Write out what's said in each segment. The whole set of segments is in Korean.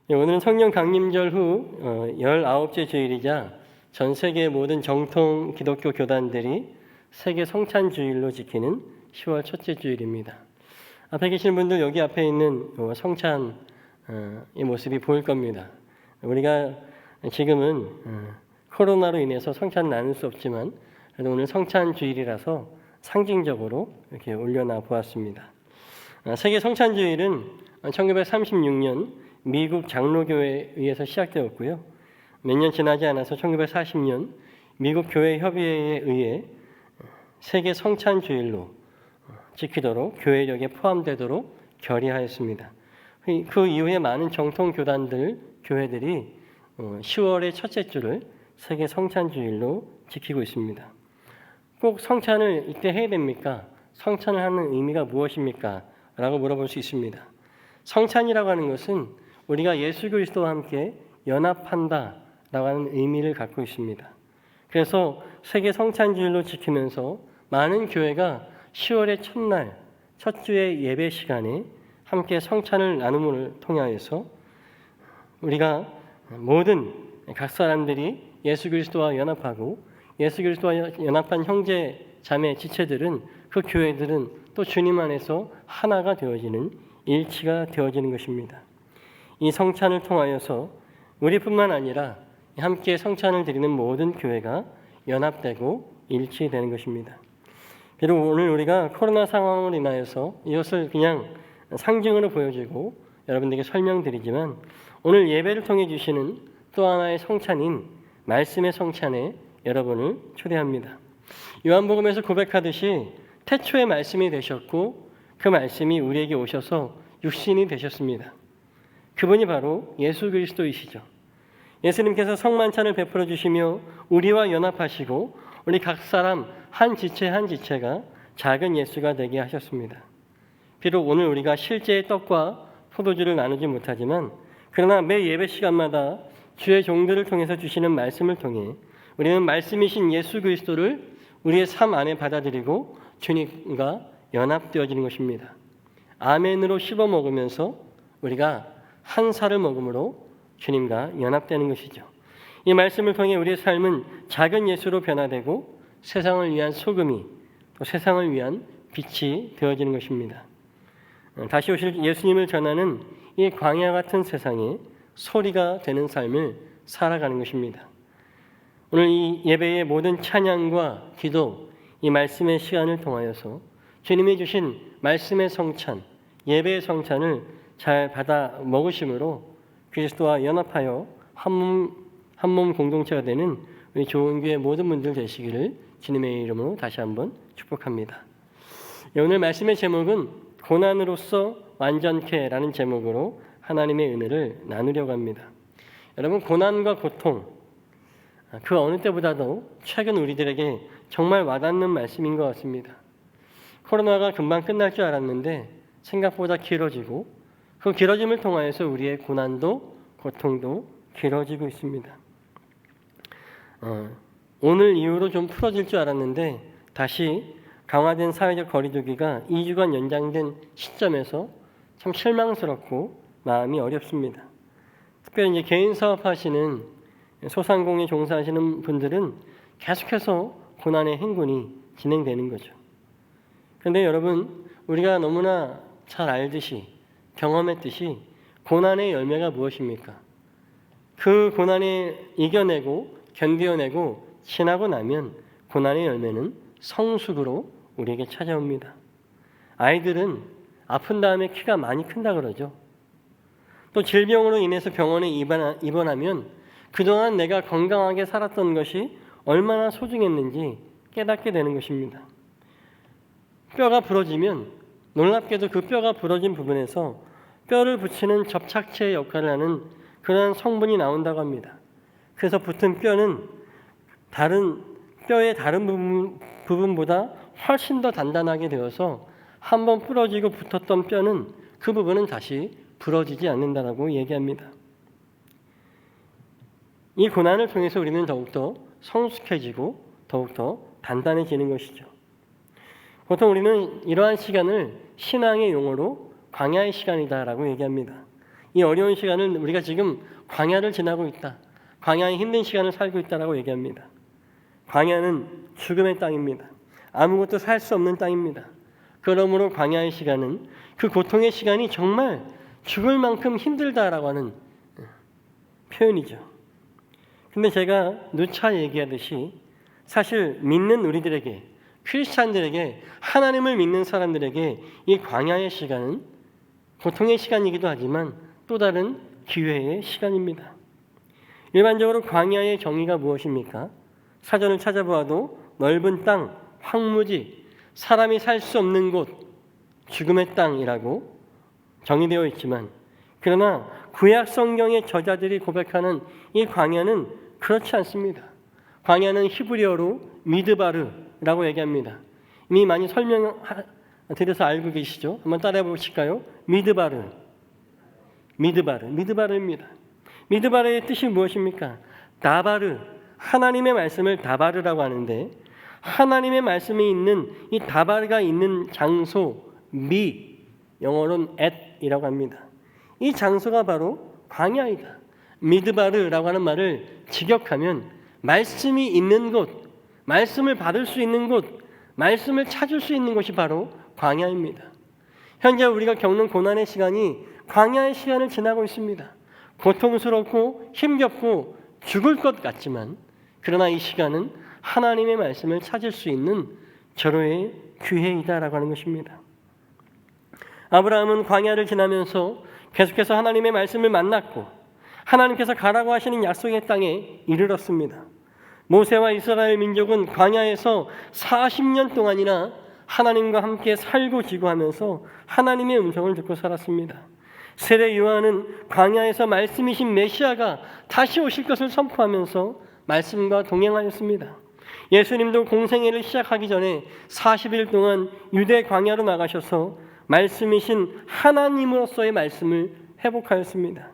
오늘은 성령 강림절 후 19째 주일이자 전 세계 모든 정통 기독교 교단들이 세계 성찬 주일로 지키는 10월 첫째 주일입니다. 앞에 계신 분들 여기 앞에 있는 성찬 이 모습이 보일 겁니다. 우리가 지금은 코로나로 인해서 성찬 나눌 수 없지만 그래도 오늘 성찬 주일이라서 상징적으로 이렇게 올려놔 보았습니다. 세계 성찬 주일은 1936년 미국 장로교회에 의해서 시작되었고요. 몇 년 지나지 않아서 1940년 미국 교회 협의회에 의해 세계 성찬 주일로 지키도록 교회력에 포함되도록 결의하였습니다. 그 이후에 많은 정통 교단들, 교회들이 10월의 첫째 주를 세계 성찬 주일로 지키고 있습니다. 꼭 성찬을 이때 해야 됩니까? 성찬을 하는 의미가 무엇입니까? 라고 물어볼 수 있습니다. 성찬이라고 하는 것은 우리가 예수 그리스도와 함께 연합한다라고 하는 의미를 갖고 있습니다. 그래서 세계 성찬주일로 지키면서 많은 교회가 10월의 첫날, 첫 주의 예배 시간에 함께 성찬을 나눔을 통하여서 우리가 모든 각 사람들이 예수 그리스도와 연합하고 예수 그리스도와 연합한 형제, 자매, 지체들은 그 교회들은 또 주님 안에서 하나가 되어지는 일치가 되어지는 것입니다. 이 성찬을 통하여서 우리뿐만 아니라 함께 성찬을 드리는 모든 교회가 연합되고 일치되는 것입니다. 비록 오늘 우리가 코로나 상황으로 인하여서 이것을 그냥 상징으로 보여주고 여러분들에게 설명드리지만 오늘 예배를 통해 주시는 또 하나의 성찬인 말씀의 성찬에 여러분을 초대합니다. 요한복음에서 고백하듯이 태초에 말씀이 되셨고 그 말씀이 우리에게 오셔서 육신이 되셨습니다. 그분이 바로 예수 그리스도이시죠. 예수님께서 성만찬을 베풀어 주시며 우리와 연합하시고 우리 각 사람 한 지체 한 지체가 작은 예수가 되게 하셨습니다. 비록 오늘 우리가 실제의 떡과 포도주를 나누지 못하지만 그러나 매 예배 시간마다 주의 종들을 통해서 주시는 말씀을 통해 우리는 말씀이신 예수 그리스도를 우리의 삶 안에 받아들이고 주님과 연합되어지는 것입니다. 아멘으로 씹어 먹으면서 우리가 한 살을 먹음으로 주님과 연합되는 것이죠. 이 말씀을 통해 우리의 삶은 작은 예수로 변화되고 세상을 위한 소금이 또 세상을 위한 빛이 되어지는 것입니다. 다시 오실 예수님을 전하는 이 광야 같은 세상에 소리가 되는 삶을 살아가는 것입니다. 오늘 이 예배의 모든 찬양과 기도, 이 말씀의 시간을 통하여서 주님이 주신 말씀의 성찬, 예배의 성찬을 잘 받아 먹으심으로 그리스도와 연합하여 한 몸 공동체가 되는 우리 좋은교회 모든 분들 되시기를 주님의 이름으로 다시 한번 축복합니다. 오늘 말씀의 제목은 고난으로서 완전케라는 제목으로 하나님의 은혜를 나누려고 합니다. 여러분, 고난과 고통 그 어느 때보다도 최근 우리들에게 정말 와닿는 말씀인 것 같습니다. 코로나가 금방 끝날 줄 알았는데 생각보다 길어지고 그 길어짐을 통하여서 우리의 고난도 고통도 길어지고 있습니다. 오늘 이후로 좀 풀어질 줄 알았는데 다시 강화된 사회적 거리두기가 2주간 연장된 시점에서 참 실망스럽고 마음이 어렵습니다. 특별히 이제 개인 사업하시는 소상공인 종사하시는 분들은 계속해서 고난의 행군이 진행되는 거죠. 그런데 여러분, 우리가 너무나 잘 알듯이 경험했듯이 고난의 열매가 무엇입니까? 그 고난에 이겨내고 견뎌내고 지나고 나면 고난의 열매는 성숙으로 우리에게 찾아옵니다. 아이들은 아픈 다음에 키가 많이 큰다 그러죠. 또 질병으로 인해서 병원에 입원하면 그동안 내가 건강하게 살았던 것이 얼마나 소중했는지 깨닫게 되는 것입니다. 뼈가 부러지면 놀랍게도 그 뼈가 부러진 부분에서 뼈를 붙이는 접착체 역할을 하는 그런 성분이 나온다고 합니다. 그래서 붙은 뼈는 뼈의 다른 부분보다 훨씬 더 단단하게 되어서 한번 부러지고 붙었던 뼈는 그 부분은 다시 부러지지 않는다라고 얘기합니다. 이 고난을 통해서 우리는 더욱더 성숙해지고 더욱더 단단해지는 것이죠. 보통 우리는 이러한 시간을 신앙의 용어로 광야의 시간이다라고 얘기합니다. 이 어려운 시간을 우리가 지금 광야를 지나고 있다. 광야의 힘든 시간을 살고 있다라고 얘기합니다. 광야는 죽음의 땅입니다. 아무것도 살 수 없는 땅입니다. 그러므로 광야의 시간은 그 고통의 시간이 정말 죽을 만큼 힘들다라고 하는 표현이죠. 근데 제가 누차 얘기하듯이 사실 믿는 우리들에게, 크리스찬들에게, 하나님을 믿는 사람들에게 이 광야의 시간은 고통의 시간이기도 하지만 또 다른 기회의 시간입니다. 일반적으로 광야의 정의가 무엇입니까? 사전을 찾아보아도 넓은 땅, 황무지, 사람이 살 수 없는 곳, 죽음의 땅이라고 정의되어 있지만 그러나 구약 성경의 저자들이 고백하는 이 광야는 그렇지 않습니다. 광야는 히브리어로 미드바르라고 얘기합니다. 이미 많이 설명드려서 알고 계시죠? 한번 따라해 보실까요? 미드바르입니다. 미드바르의 뜻이 무엇입니까? 다바르, 하나님의 말씀을 다바르라고 하는데 하나님의 말씀이 있는 이 다바르가 있는 장소 영어로는 at이라고 합니다. 이 장소가 바로 광야이다. 미드바르라고 하는 말을 직역하면 말씀이 있는 곳, 말씀을 받을 수 있는 곳, 말씀을 찾을 수 있는 곳이 바로 광야입니다. 현재 우리가 겪는 고난의 시간이 광야의 시간을 지나고 있습니다. 고통스럽고 힘겹고 죽을 것 같지만 그러나 이 시간은 하나님의 말씀을 찾을 수 있는 절호의 기회이다라고 하는 것입니다. 아브라함은 광야를 지나면서 계속해서 하나님의 말씀을 만났고 하나님께서 가라고 하시는 약속의 땅에 이르렀습니다. 모세와 이스라엘 민족은 광야에서 40년 동안이나 하나님과 함께 살고 지고하면서 하나님의 음성을 듣고 살았습니다. 세례 요한은 광야에서 말씀이신 메시아가 다시 오실 것을 선포하면서 말씀과 동행하였습니다. 예수님도 공생애를 시작하기 전에 40일 동안 유대 광야로 나가셔서 말씀이신 하나님으로서의 말씀을 회복하였습니다.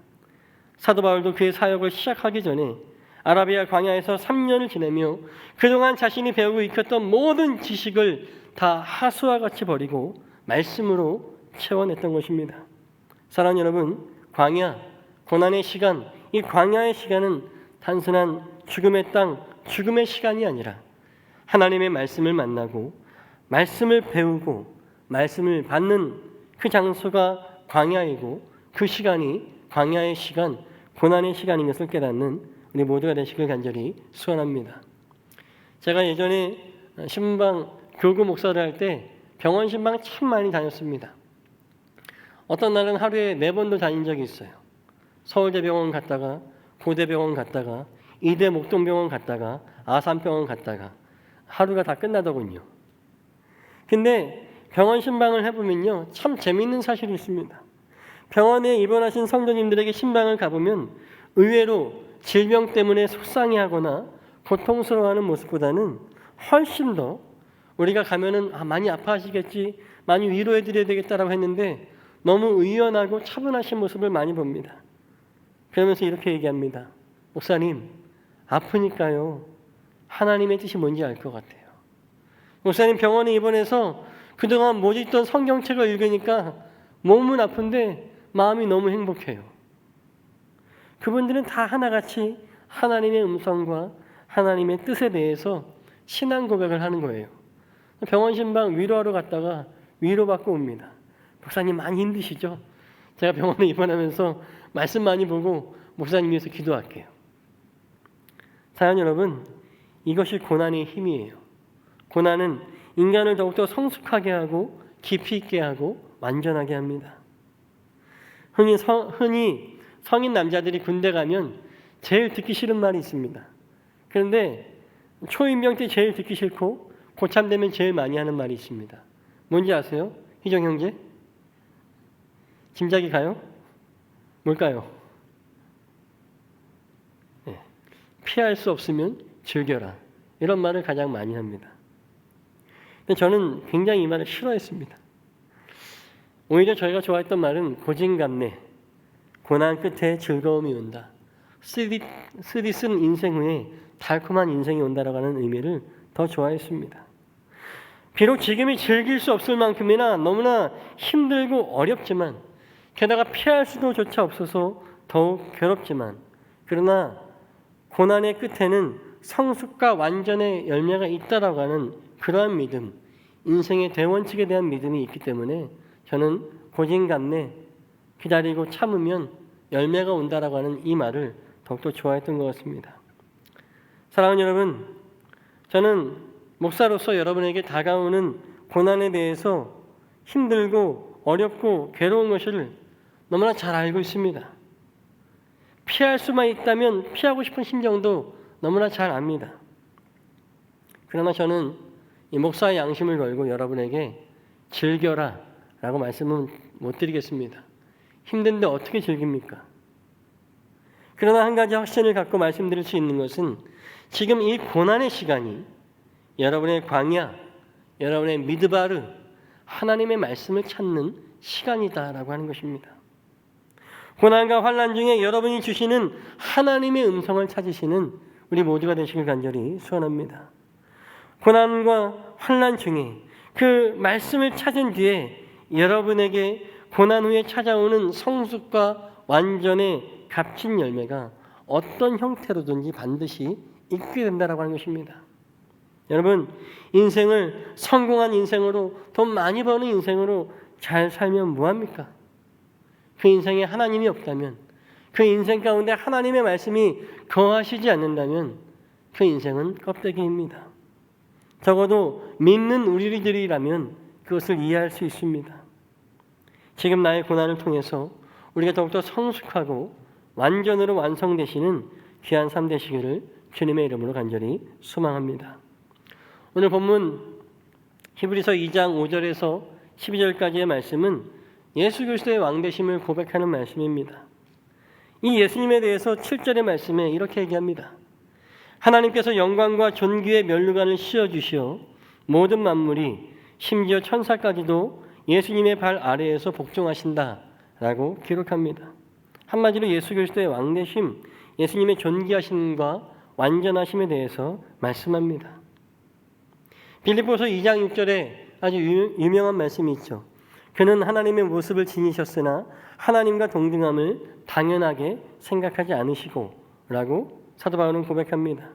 사도 바울도 그의 사역을 시작하기 전에 아라비아 광야에서 3년을 지내며 그동안 자신이 배우고 익혔던 모든 지식을 다 하수와 같이 버리고 말씀으로 채워냈던 것입니다. 사랑하는 여러분, 광야, 고난의 시간, 이 광야의 시간은 단순한 죽음의 땅, 죽음의 시간이 아니라 하나님의 말씀을 만나고 말씀을 배우고 말씀을 받는 그 장소가 광야이고 그 시간이 광야의 시간, 고난의 시간인 것을 깨닫는 우리 모두가 되시길 간절히 소원합니다. 제가 예전에 신방 교구 목사를 할 때 병원 신방 참 많이 다녔습니다. 어떤 날은 하루에 4번도 다닌 적이 있어요. 서울대병원 갔다가 고대병원 갔다가 이대 목동병원 갔다가 아산병원 갔다가 하루가 다 끝나더군요. 근데 병원 신방을 해보면요 참 재미있는 사실이 있습니다. 병원에 입원하신 성도님들에게 신방을 가보면 의외로 질병 때문에 속상해하거나 고통스러워하는 모습보다는 훨씬 더 우리가 가면은 많이 아파하시겠지, 많이 위로해드려야 되겠다라고 했는데 너무 의연하고 차분하신 모습을 많이 봅니다. 그러면서 이렇게 얘기합니다. 목사님, 아프니까요 하나님의 뜻이 뭔지 알 것 같아요. 목사님, 병원에 입원해서 그동안 못 읽던 성경책을 읽으니까 몸은 아픈데 마음이 너무 행복해요. 그분들은 다 하나같이 하나님의 음성과 하나님의 뜻에 대해서 신앙 고백을 하는 거예요. 병원 신방 위로하러 갔다가 위로받고 옵니다. 목사님 많이 힘드시죠? 제가 병원에 입원하면서 말씀 많이 보고 목사님 위해서 기도할게요. 사랑하는 여러분, 이것이 고난의 힘이에요. 고난은 인간을 더욱더 성숙하게 하고 깊이 있게 하고 완전하게 합니다. 흔히 성인 남자들이 군대 가면 제일 듣기 싫은 말이 있습니다. 그런데 초임병 때 제일 듣기 싫고 고참 되면 제일 많이 하는 말이 있습니다. 뭔지 아세요? 희정 형제? 짐작이 가요? 뭘까요? 네. 피할 수 없으면 즐겨라. 이런 말을 가장 많이 합니다. 근데 저는 굉장히 이 말을 싫어했습니다. 오히려 저희가 좋아했던 말은 고진감래, 고난 끝에 즐거움이 온다. 쓰디쓴 인생 후에 달콤한 인생이 온다라고 하는 의미를 더 좋아했습니다. 비록 지금이 즐길 수 없을 만큼이나 너무나 힘들고 어렵지만 게다가 피할 수도조차 없어서 더욱 괴롭지만, 그러나 고난의 끝에는 성숙과 완전의 열매가 있다라고 하는 그러한 믿음, 인생의 대원칙에 대한 믿음이 있기 때문에 저는 고진감래 기다리고 참으면 열매가 온다라고 하는 이 말을 더욱더 좋아했던 것 같습니다. 사랑하는 여러분, 저는 목사로서 여러분에게 다가오는 고난에 대해서 힘들고 어렵고 괴로운 것을 너무나 잘 알고 있습니다. 피할 수만 있다면 피하고 싶은 심정도 너무나 잘 압니다. 그러나 저는 이 목사의 양심을 걸고 여러분에게 즐겨라 라고 말씀은 못 드리겠습니다. 힘든데 어떻게 즐깁니까? 그러나 한 가지 확신을 갖고 말씀드릴 수 있는 것은 지금 이 고난의 시간이 여러분의 광야, 여러분의 미드바르, 하나님의 말씀을 찾는 시간이다라고 하는 것입니다. 고난과 환난 중에 여러분이 주시는 하나님의 음성을 찾으시는 우리 모두가 되시길 간절히 소원합니다. 고난과 환난 중에 그 말씀을 찾은 뒤에 여러분에게 고난 후에 찾아오는 성숙과 완전의 값진 열매가 어떤 형태로든지 반드시 있게 된다라고 하는 것입니다. 여러분, 인생을 성공한 인생으로, 돈 많이 버는 인생으로 잘 살면 뭐합니까? 그 인생에 하나님이 없다면, 그 인생 가운데 하나님의 말씀이 거하시지 않는다면 그 인생은 껍데기입니다. 적어도 믿는 우리들이라면 그것을 이해할 수 있습니다. 지금 나의 고난을 통해서 우리가 더욱더 성숙하고 완전으로 완성되시는 귀한 삶 되시기를 주님의 이름으로 간절히 소망합니다. 오늘 본문 히브리서 2장 5절에서 12절까지의 말씀은 예수 그리스도의 왕되심을 고백하는 말씀입니다. 이 예수님에 대해서 7절의 말씀에 이렇게 얘기합니다. 하나님께서 영광과 존귀의 면류관을 씌워주시어 모든 만물이 심지어 천사까지도 예수님의 발 아래에서 복종하신다라고 기록합니다. 한마디로 예수 그리스도의 왕되심, 예수님의 존귀하심과 완전하심에 대해서 말씀합니다. 빌립보서 2장 6절에 아주 유명한 말씀이 있죠. 그는 하나님의 모습을 지니셨으나 하나님과 동등함을 당연하게 생각하지 않으시고 라고 사도 바울은 고백합니다.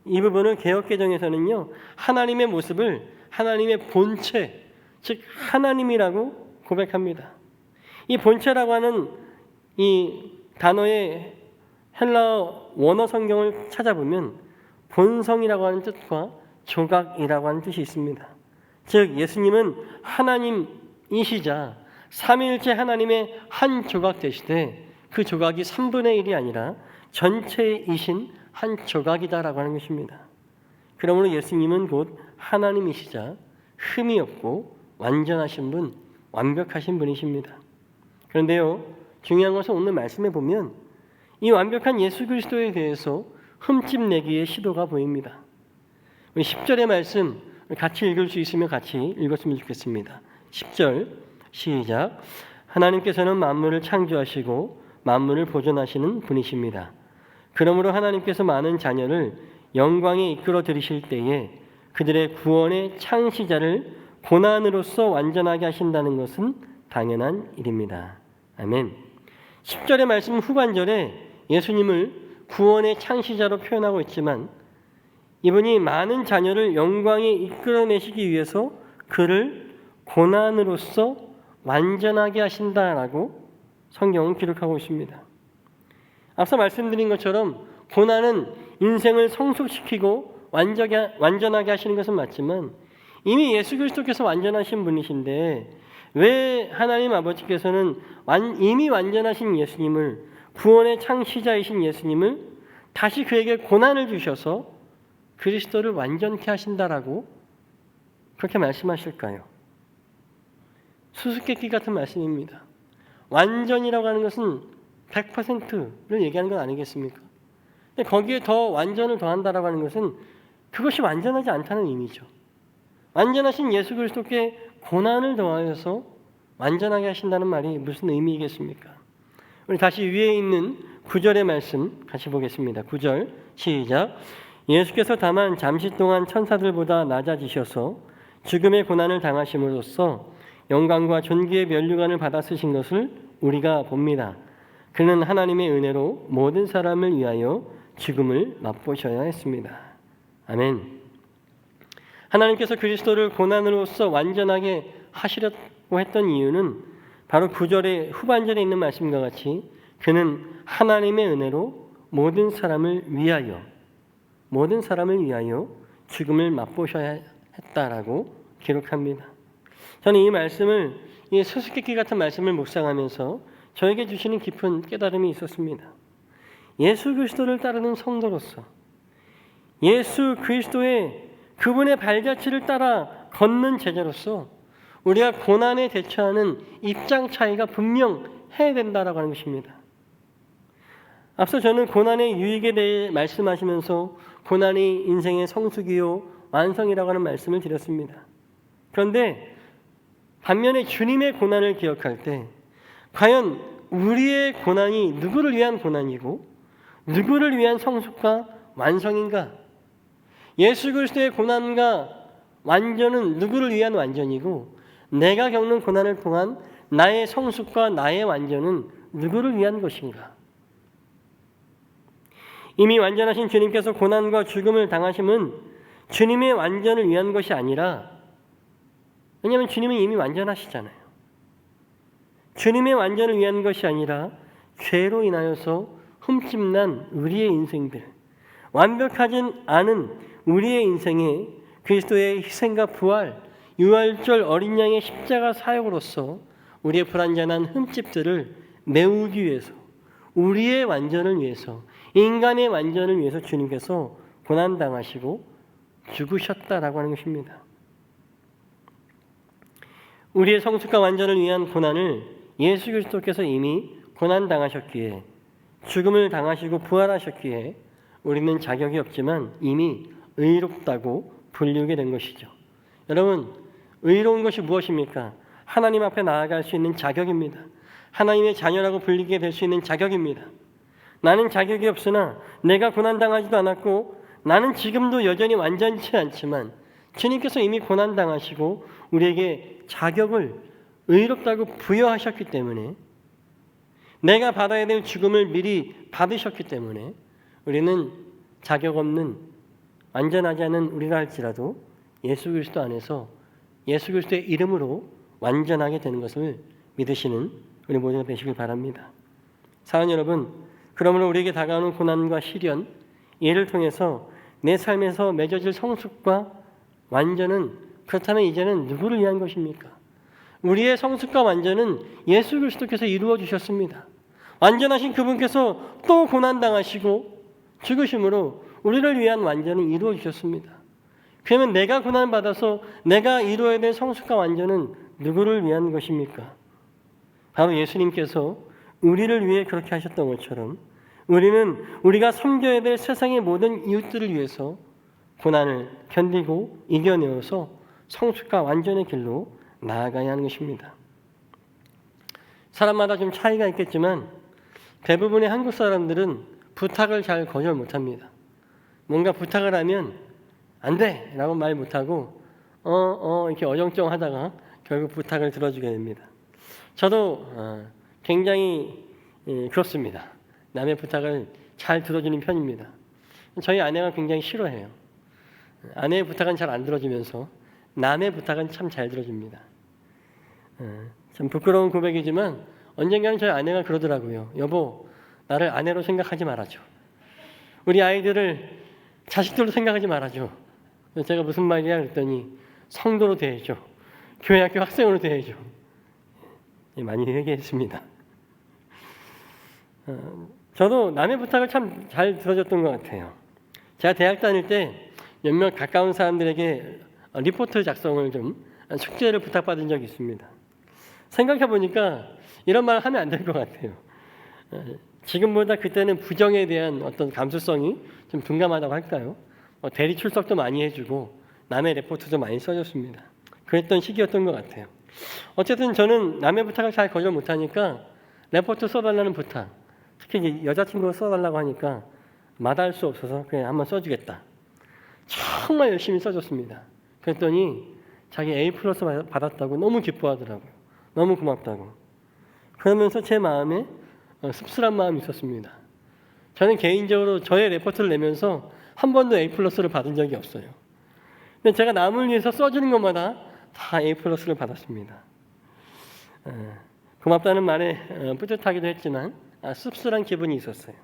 이 부분을 개역개정에서는요, 하나님의 모습을 하나님의 본체, 즉 하나님이라고 고백합니다. 이 본체라고 하는 이 단어의 헬라어 원어 성경을 찾아보면 본성이라고 하는 뜻과 조각이라고 하는 뜻이 있습니다. 즉 예수님은 하나님이시자 삼위일체 하나님의 한 조각 되시되 그 조각이 3분의 1이 아니라 전체이신 한 조각이다라고 하는 것입니다. 그러므로 예수님은 곧 하나님이시자 흠이 없고 완전하신 분, 완벽하신 분이십니다. 그런데요, 중요한 것은 오늘 말씀에 보면 이 완벽한 예수 그리스도에 대해서 흠집 내기의 시도가 보입니다. 우리 10절의 말씀 같이 읽을 수 있으면 같이 읽었으면 좋겠습니다. 10절 시작. 하나님께서는 만물을 창조하시고 만물을 보존하시는 분이십니다. 그러므로 하나님께서 많은 자녀를 영광에 이끌어 들이실 때에 그들의 구원의 창시자를 고난으로서 완전하게 하신다는 것은 당연한 일입니다. 아멘. 10절의 말씀 후반절에 예수님을 구원의 창시자로 표현하고 있지만 이분이 많은 자녀를 영광에 이끌어내시기 위해서 그를 고난으로서 완전하게 하신다라고 성경은 기록하고 있습니다. 앞서 말씀드린 것처럼 고난은 인생을 성숙시키고 완전하게 하시는 것은 맞지만 이미 예수 그리스도께서 완전하신 분이신데 왜 하나님 아버지께서는 이미 완전하신 예수님을, 구원의 창시자이신 예수님을 다시 그에게 고난을 주셔서 그리스도를 완전케 하신다라고 그렇게 말씀하실까요? 수수께끼 같은 말씀입니다. 완전이라고 하는 것은 100%를 얘기하는 건 아니겠습니까? 근데 거기에 더 완전을 더한다라고 하는 것은 그것이 완전하지 않다는 의미죠. 완전하신 예수 그리스도께 고난을 더하여서 완전하게 하신다는 말이 무슨 의미이겠습니까? 우리 다시 위에 있는 9절의 말씀 같이 보겠습니다. 9절 시작. 예수께서 다만 잠시 동안 천사들보다 낮아지셔서 죽음의 고난을 당하심으로써 영광과 존귀의 면류관을 받아 쓰신 것을 우리가 봅니다. 그는 하나님의 은혜로 모든 사람을 위하여 죽음을 맛보셔야 했습니다. 아멘. 하나님께서 그리스도를 고난으로서 완전하게 하시려고 했던 이유는 바로 9절의 후반절에 있는 말씀과 같이 그는 하나님의 은혜로 모든 사람을 위하여 죽음을 맛보셔야 했다라고 기록합니다. 저는 이 말씀을, 이 수수께끼 같은 말씀을 묵상하면서 저에게 주시는 깊은 깨달음이 있었습니다. 예수 그리스도를 따르는 성도로서 예수 그리스도의 그분의 발자취를 따라 걷는 제자로서 우리가 고난에 대처하는 입장 차이가 분명해야 된다라고 하는 것입니다. 앞서 저는 고난의 유익에 대해 말씀하시면서 고난이 인생의 성숙이요 완성이라고 하는 말씀을 드렸습니다. 그런데 반면에 주님의 고난을 기억할 때 과연 우리의 고난이 누구를 위한 고난이고 누구를 위한 성숙과 완성인가? 예수 그리스도의 고난과 완전은 누구를 위한 완전이고 내가 겪는 고난을 통한 나의 성숙과 나의 완전은 누구를 위한 것인가? 이미 완전하신 주님께서 고난과 죽음을 당하심은 주님의 완전을 위한 것이 아니라, 왜냐하면 주님은 이미 완전하시잖아요. 주님의 완전을 위한 것이 아니라 죄로 인하여서 흠집난 우리의 인생들, 완벽하진 않은 우리의 인생에 그리스도의 희생과 부활, 유월절 어린 양의 십자가 사역으로서 우리의 불완전한 흠집들을 메우기 위해서, 우리의 완전을 위해서, 인간의 완전을 위해서 주님께서 고난당하시고 죽으셨다라고 하는 것입니다. 우리의 성숙과 완전을 위한 고난을 예수 그리스도께서 이미 고난당하셨기에, 죽음을 당하시고 부활하셨기에 우리는 자격이 없지만 이미 의롭다고 불리우게 된 것이죠. 여러분, 의로운 것이 무엇입니까? 하나님 앞에 나아갈 수 있는 자격입니다. 하나님의 자녀라고 불리게 될 수 있는 자격입니다. 나는 자격이 없으나 내가 고난당하지도 않았고 나는 지금도 여전히 완전치 않지만 주님께서 이미 고난당하시고 우리에게 자격을 의롭다고 부여하셨기 때문에, 내가 받아야 될 죽음을 미리 받으셨기 때문에 우리는 자격 없는, 완전하지 않은 우리라 할지라도 예수 그리스도 안에서 예수 그리스도의 이름으로 완전하게 되는 것을 믿으시는 우리 모두가 되시길 바랍니다. 사랑하는 여러분, 그러므로 우리에게 다가오는 고난과 시련, 이를 통해서 내 삶에서 맺어질 성숙과 완전은, 그렇다면 이제는 누구를 위한 것입니까? 우리의 성숙과 완전은 예수 그리스도께서 이루어 주셨습니다. 완전하신 그분께서 또 고난당하시고 죽으심으로 우리를 위한 완전을 이루어 주셨습니다. 그러면 내가 고난받아서 내가 이루어야 될 성숙과 완전은 누구를 위한 것입니까? 바로 예수님께서 우리를 위해 그렇게 하셨던 것처럼 우리는 우리가 섬겨야 될 세상의 모든 이웃들을 위해서 고난을 견디고 이겨내어서 성숙과 완전의 길로 나아가야 하는 것입니다. 사람마다 좀 차이가 있겠지만 대부분의 한국 사람들은 부탁을 잘 거절 못합니다. 뭔가 부탁을 하면 안 돼! 라고 말 못하고 이렇게 어정쩡하다가 결국 부탁을 들어주게 됩니다. 저도 굉장히 그렇습니다. 남의 부탁을 잘 들어주는 편입니다. 저희 아내가 굉장히 싫어해요. 아내의 부탁은 잘 안 들어주면서 남의 부탁은 참 잘 들어줍니다. 참 부끄러운 고백이지만 언젠가는 저희 아내가 그러더라고요. 여보, 나를 아내로 생각하지 말아줘. 우리 아이들을 자식들로 생각하지 말아줘. 제가 무슨 말이야 그랬더니 성도로 대해줘. 교회 학교 학생으로 대해줘. 많이 얘기했습니다. 저도 남의 부탁을 참 잘 들어줬던 것 같아요. 제가 대학 다닐 때 몇몇 가까운 사람들에게 리포트 작성을 좀 숙제를 부탁받은 적이 있습니다. 생각해 보니까 이런 말을 하면 안 될 것 같아요. 지금보다 그때는 부정에 대한 어떤 감수성이 좀 둔감하다고 할까요? 대리 출석도 많이 해주고 남의 레포트도 많이 써줬습니다. 그랬던 시기였던 것 같아요. 어쨌든 저는 남의 부탁을 잘 거절 못하니까 레포트 써달라는 부탁, 특히 여자친구가 써달라고 하니까 마다할 수 없어서 그냥 한번 써주겠다. 정말 열심히 써줬습니다. 그랬더니 자기 A+ 받았다고 너무 기뻐하더라고요. 너무 고맙다고. 그러면서 제 마음에 씁쓸한 마음이 있었습니다. 저는 개인적으로 저의 레포트를 내면서 한 번도 A+를 받은 적이 없어요. 근데 제가 남을 위해서 써주는 것마다 다 A+를 받았습니다. 고맙다는 말에 뿌듯하기도 했지만 씁쓸한 기분이 있었어요.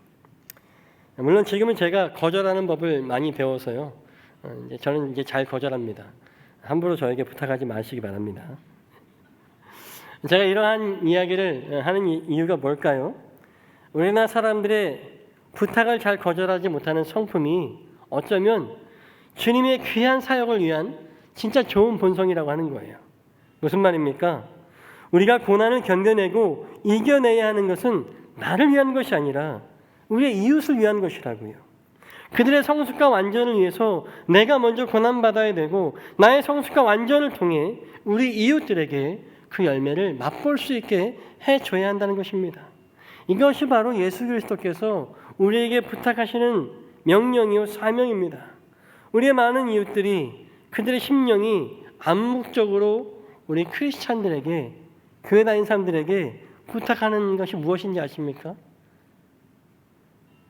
물론 지금은 제가 거절하는 법을 많이 배워서요. 저는 이제 잘 거절합니다. 함부로 저에게 부탁하지 마시기 바랍니다. 제가 이러한 이야기를 하는 이유가 뭘까요? 우리나라 사람들의 부탁을 잘 거절하지 못하는 성품이 어쩌면 주님의 귀한 사역을 위한 진짜 좋은 본성이라고 하는 거예요. 무슨 말입니까? 우리가 고난을 견뎌내고 이겨내야 하는 것은 나를 위한 것이 아니라 우리의 이웃을 위한 것이라고요. 그들의 성숙과 완전을 위해서 내가 먼저 고난받아야 되고 나의 성숙과 완전을 통해 우리 이웃들에게 그 열매를 맛볼 수 있게 해줘야 한다는 것입니다. 이것이 바로 예수 그리스도께서 우리에게 부탁하시는 명령이요 사명입니다. 우리의 많은 이웃들이 그들의 심령이 암묵적으로 우리 크리스찬들에게, 교회 다니는 사람들에게 부탁하는 것이 무엇인지 아십니까?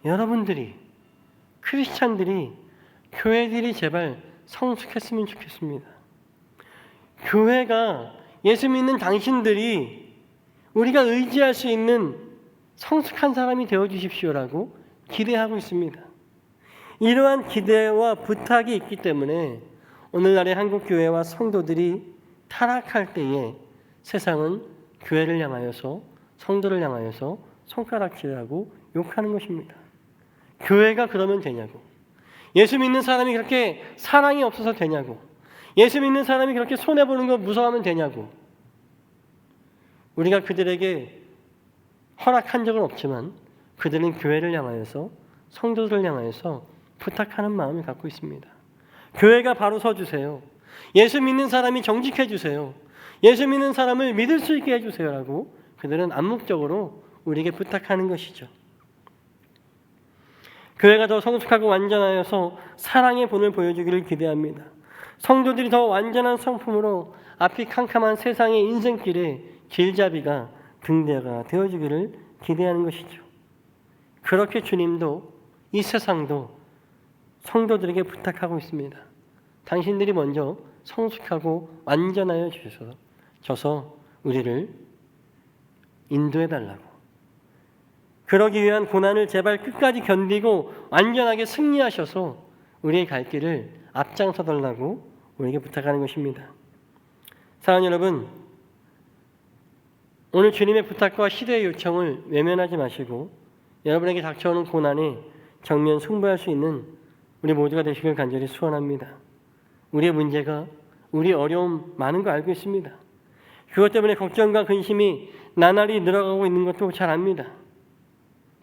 여러분들이, 크리스찬들이, 교회들이 제발 성숙했으면 좋겠습니다. 교회가, 예수 믿는 당신들이 우리가 의지할 수 있는 성숙한 사람이 되어주십시오라고 기대하고 있습니다. 이러한 기대와 부탁이 있기 때문에 오늘날의 한국교회와 성도들이 타락할 때에 세상은 교회를 향하여서, 성도를 향하여서 손가락질하고 욕하는 것입니다. 교회가 그러면 되냐고, 예수 믿는 사람이 그렇게 사랑이 없어서 되냐고, 예수 믿는 사람이 그렇게 손해보는 거 무서워하면 되냐고. 우리가 그들에게 허락한 적은 없지만 그들은 교회를 향하여서, 성도들을 향하여서 부탁하는 마음을 갖고 있습니다. 교회가 바로 서주세요. 예수 믿는 사람이 정직해 주세요. 예수 믿는 사람을 믿을 수 있게 해주세요라고 그들은 암묵적으로 우리에게 부탁하는 것이죠. 교회가 더 성숙하고 완전하여서 사랑의 본을 보여주기를 기대합니다. 성도들이 더 완전한 성품으로 앞이 캄캄한 세상의 인생길에 길잡이가 등대가 되어주기를 기대하는 것이죠. 그렇게 주님도 이 세상도 성도들에게 부탁하고 있습니다. 당신들이 먼저 성숙하고 완전하여 주셔서 우리를 인도해달라고, 그러기 위한 고난을 제발 끝까지 견디고 완전하게 승리하셔서 우리의 갈 길을 앞장서 달라고 우리에게 부탁하는 것입니다. 사랑하는 여러분, 오늘 주님의 부탁과 시대의 요청을 외면하지 마시고 여러분에게 닥쳐오는 고난에 정면 승부할 수 있는 우리 모두가 되시길 간절히 소원합니다. 우리의 문제가, 우리의 어려움 많은 거 알고 있습니다. 그것 때문에 걱정과 근심이 나날이 늘어가고 있는 것도 잘 압니다.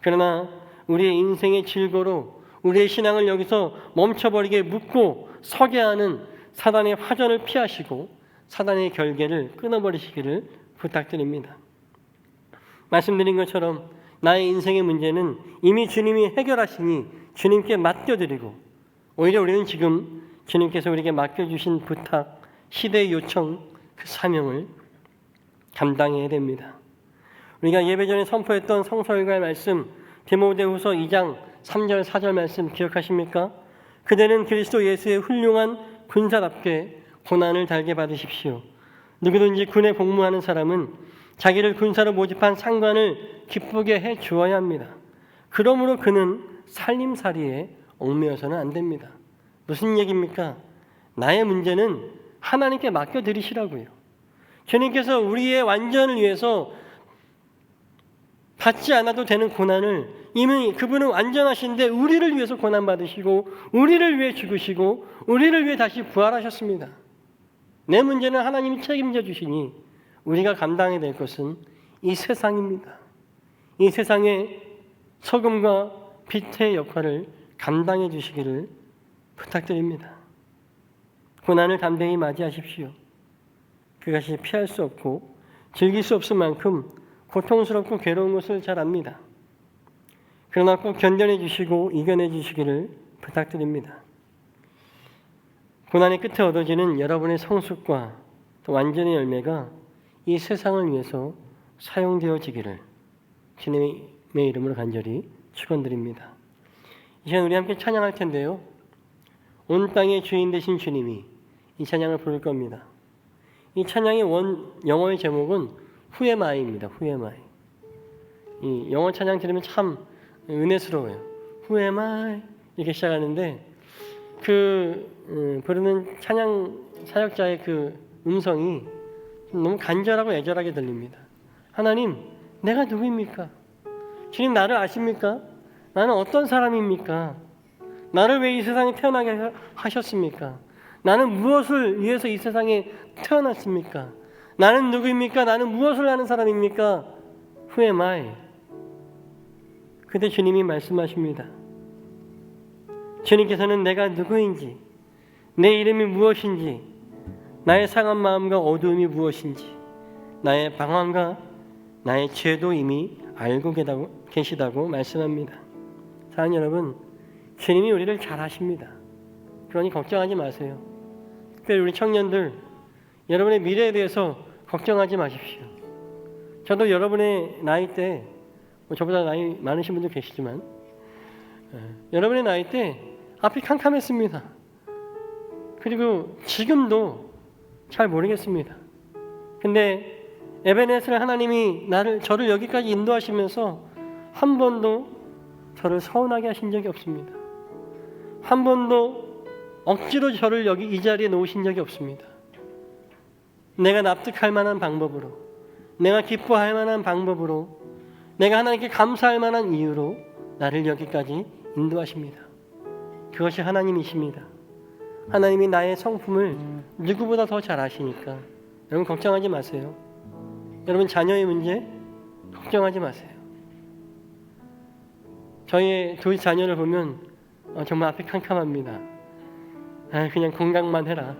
그러나 우리의 인생의 질고로 우리의 신앙을 여기서 멈춰버리게 묶고 서게 하는 사단의 화전을 피하시고 사단의 결계를 끊어버리시기를 부탁드립니다. 말씀드린 것처럼 나의 인생의 문제는 이미 주님이 해결하시니 주님께 맡겨드리고, 오히려 우리는 지금 주님께서 우리에게 맡겨주신 부탁, 시대의 요청, 그 사명을 감당해야 됩니다. 우리가 예배 전에 선포했던 성서일과의 말씀, 디모데후서 2장 3절 4절 말씀 기억하십니까? 그대는 그리스도 예수의 훌륭한 군사답게 고난을 달게 받으십시오. 누구든지 군에 복무하는 사람은 자기를 군사로 모집한 상관을 기쁘게 해 주어야 합니다. 그러므로 그는 살림살이에 얽매여서는 안 됩니다. 무슨 얘기입니까? 나의 문제는 하나님께 맡겨드리시라고요. 주님께서 우리의 완전을 위해서 받지 않아도 되는 고난을 이미 그분은 완전하신데 우리를 위해서 고난받으시고 우리를 위해 죽으시고 우리를 위해 다시 부활하셨습니다. 내 문제는 하나님이 책임져 주시니 우리가 감당해야 될 것은 이 세상입니다. 이 세상의 소금과 빛의 역할을 감당해 주시기를 부탁드립니다. 고난을 담대히 맞이하십시오. 그것이 피할 수 없고 즐길 수 없을 만큼 고통스럽고 괴로운 것을 잘 압니다. 그러나 꼭 견뎌내 주시고 이겨내 주시기를 부탁드립니다. 고난의 끝에 얻어지는 여러분의 성숙과 또 완전의 열매가 이 세상을 위해서 사용되어지기를 주님의 이름으로 간절히 축원드립니다. 이 시간 우리 함께 찬양할 텐데요. 온 땅의 주인 되신 주님이 이 찬양을 부를 겁니다. 이 찬양의 영어의 제목은 후에마이입니다. 후에마이. 이 영어 찬양 들으면 참 은혜스러워요. 후에마이 이렇게 시작하는데 부르는 찬양 사역자의 그 음성이 너무 간절하고 애절하게 들립니다. 하나님, 내가 누구입니까? 주님, 나를 아십니까? 나는 어떤 사람입니까? 나를 왜 이 세상에 태어나게 하셨습니까? 나는 무엇을 위해서 이 세상에 태어났습니까? 나는 누구입니까? 나는 무엇을 하는 사람입니까? Who am I? 그때 주님이 말씀하십니다. 주님께서는 내가 누구인지, 내 이름이 무엇인지, 나의 상한 마음과 어두움이 무엇인지, 나의 방황과 나의 죄도 이미 알고 계시다고 말씀합니다. 사랑하는 여러분, 주님이 우리를 잘 아십니다. 그러니 걱정하지 마세요. 특별히 우리 청년들, 여러분의 미래에 대해서 걱정하지 마십시오. 저도 여러분의 나이 때, 저보다 나이 많으신 분도 계시지만 여러분의 나이 때 앞이 캄캄했습니다. 그리고 지금도 잘 모르겠습니다. 근데 에베네스를 하나님이 저를 여기까지 인도하시면서 한 번도 저를 서운하게 하신 적이 없습니다. 한 번도 억지로 저를 여기 이 자리에 놓으신 적이 없습니다. 내가 납득할 만한 방법으로, 내가 기뻐할 만한 방법으로, 내가 하나님께 감사할 만한 이유로 나를 여기까지 인도하십니다. 그것이 하나님이십니다. 하나님이 나의 성품을 누구보다 더 잘 아시니까 여러분 걱정하지 마세요. 여러분 자녀의 문제 걱정하지 마세요. 저희 두 자녀를 보면 정말 앞이 캄캄합니다. 그냥 건강만 해라.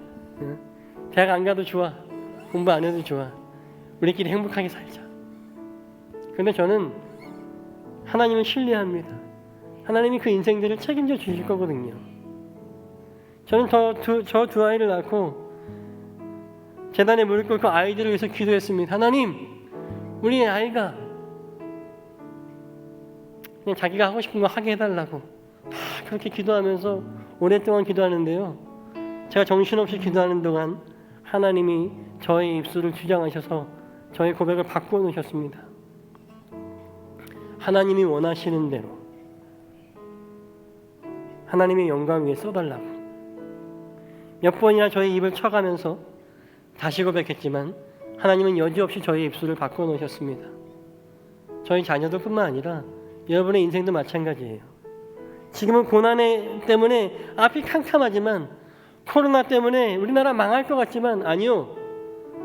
대학 안 가도 좋아. 공부 안 해도 좋아. 우리끼리 행복하게 살자. 그런데 저는 하나님을 신뢰합니다. 하나님이 그 인생들을 책임져 주실 거거든요. 저는 저 두 아이를 낳고 제단에 무릎 꿇고 아이들을 위해서 기도했습니다. 하나님, 우리 아이가 그냥 자기가 하고 싶은 거 하게 해달라고 그렇게 기도하면서 오랫동안 기도하는데요. 제가 정신없이 기도하는 동안 하나님이 저의 입술을 주장하셔서 저의 고백을 바꾸어 놓으셨습니다. 하나님이 원하시는 대로 하나님의 영광 위에 써달라고. 몇 번이나 저의 입을 쳐가면서 다시 고백했지만 하나님은 여지없이 저의 입술을 바꾸어 놓으셨습니다. 저희 자녀들 뿐만 아니라 여러분의 인생도 마찬가지예요. 지금은 고난 때문에 앞이 캄캄하지만, 코로나 때문에 우리나라 망할 것 같지만 아니요.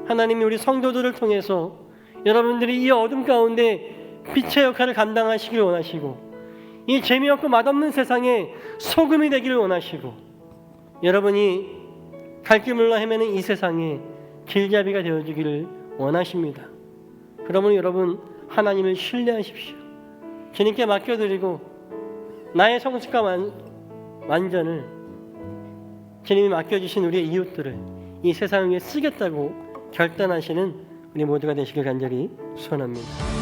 하나님이 우리 성도들을 통해서 여러분들이 이 어둠 가운데 빛의 역할을 감당하시길 원하시고, 이 재미없고 맛없는 세상에 소금이 되기를 원하시고, 여러분이 갈 길 몰라 헤매는 이 세상에 길잡이가 되어주기를 원하십니다. 그러면 여러분 하나님을 신뢰하십시오. 주님께 맡겨드리고 나의 성숙과 완전을 주님이 맡겨주신 우리의 이웃들을 이 세상 위에 쓰겠다고 결단하시는 우리 모두가 되시길 간절히 소원합니다.